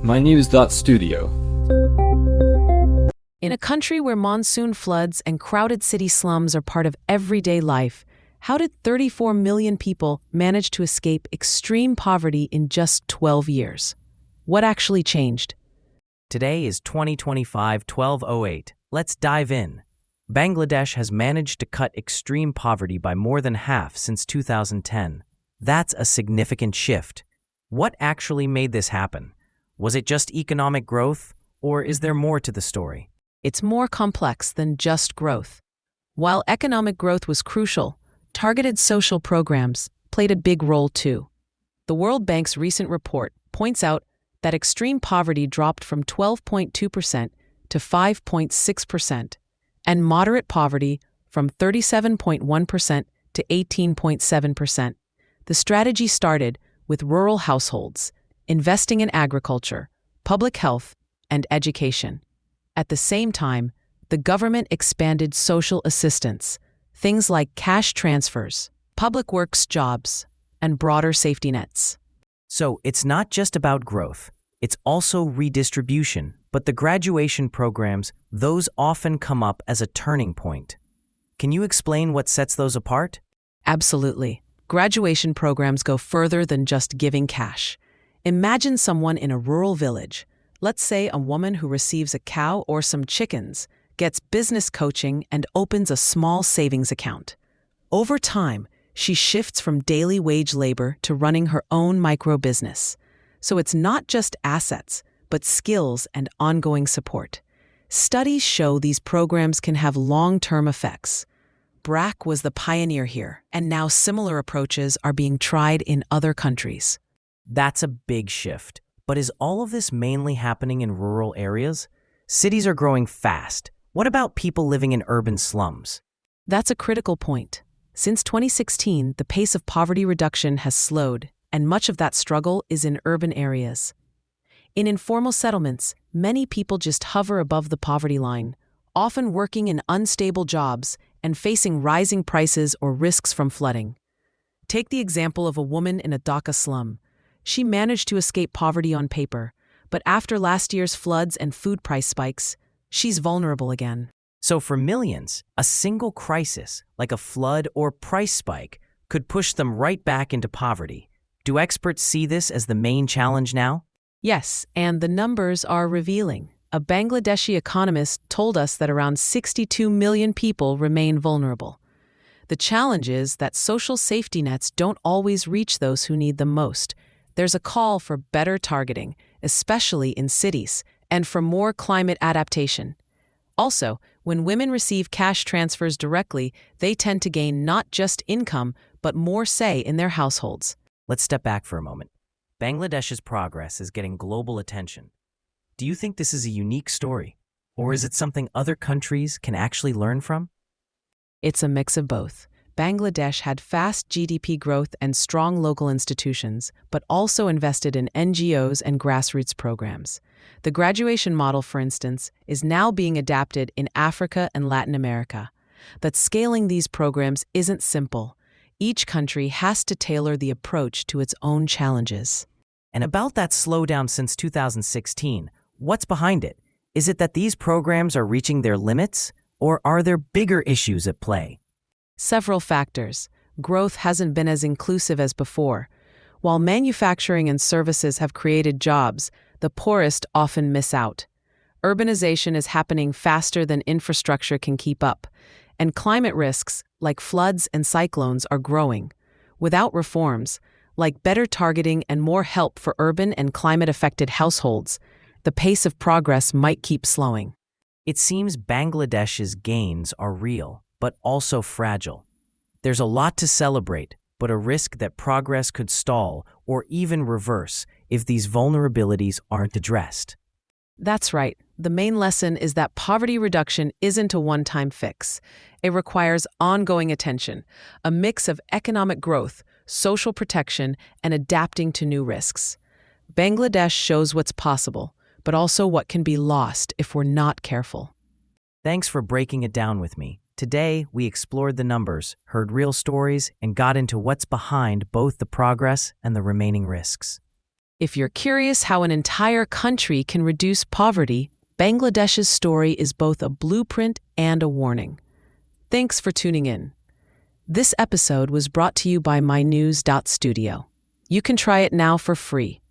mynews.studio. In a country where monsoon floods and crowded city slums are part of everyday life, how did 34 million people manage to escape extreme poverty in just 12 years? What actually changed? Today is 2025-12/08. Let's dive in. Bangladesh has managed to cut extreme poverty by more than half since 2010. That's a significant shift. What actually made this happen? Was it just economic growth, or is there more to the story? It's more complex than just growth. While economic growth was crucial, targeted social programs played a big role too. The World Bank's recent report points out that extreme poverty dropped from 12.2% to 5.6%, and moderate poverty from 37.1% to 18.7%. The strategy started with rural households, investing in agriculture, public health, and education. At the same time, the government expanded social assistance, things like cash transfers, public works jobs, and broader safety nets. So it's not just about growth, it's also redistribution, but the graduation programs, those often come up as a turning point. Can you explain what sets those apart? Absolutely. Graduation programs go further than just giving cash. Imagine someone in a rural village, let's say a woman who receives a cow or some chickens, gets business coaching and opens a small savings account. Over time, she shifts from daily wage labor to running her own micro business. So it's not just assets, but skills and ongoing support. Studies show these programs can have long-term effects. BRAC was the pioneer here, and now similar approaches are being tried in other countries. That's a big shift. But is all of this mainly happening in rural areas? Cities are growing fast. What about people living in urban slums? That's a critical point. Since 2016, the pace of poverty reduction has slowed, and much of that struggle is in urban areas. In informal settlements, many people just hover above the poverty line, often working in unstable jobs and facing rising prices or risks from flooding. Take the example of a woman in a Dhaka slum. She managed to escape poverty on paper, but after last year's floods and food price spikes, she's vulnerable again. So for millions, a single crisis, like a flood or price spike, could push them right back into poverty. Do experts see this as the main challenge now? Yes, and the numbers are revealing. A Bangladeshi economist told us that around 62 million people remain vulnerable. The challenge is that social safety nets don't always reach those who need them most. There's a call for better targeting, especially in cities, and for more climate adaptation. Also, when women receive cash transfers directly, they tend to gain not just income, but more say in their households. Let's step back for a moment. Bangladesh's progress is getting global attention. Do you think this is a unique story, or is it something other countries can actually learn from? It's a mix of both. Bangladesh had fast GDP growth and strong local institutions, but also invested in NGOs and grassroots programs. The graduation model, for instance, is now being adapted in Africa and Latin America. But scaling these programs isn't simple. Each country has to tailor the approach to its own challenges. And about that slowdown since 2016, what's behind it? Is it that these programs are reaching their limits, or are there bigger issues at play? Several factors. Growth hasn't been as inclusive as before. While manufacturing and services have created jobs, the poorest often miss out. Urbanization is happening faster than infrastructure can keep up, and climate risks, like floods and cyclones, are growing. Without reforms, like better targeting and more help for urban and climate-affected households, the pace of progress might keep slowing. It seems Bangladesh's gains are real, but also fragile. There's a lot to celebrate, but a risk that progress could stall or even reverse if these vulnerabilities aren't addressed. That's right. The main lesson is that poverty reduction isn't a one-time fix. It requires ongoing attention, a mix of economic growth, social protection, and adapting to new risks. Bangladesh shows what's possible, but also what can be lost if we're not careful. Thanks for breaking it down with me. Today, we explored the numbers, heard real stories, and got into what's behind both the progress and the remaining risks. If you're curious how an entire country can reduce poverty, Bangladesh's story is both a blueprint and a warning. Thanks for tuning in. This episode was brought to you by mynews.studio. You can try it now for free.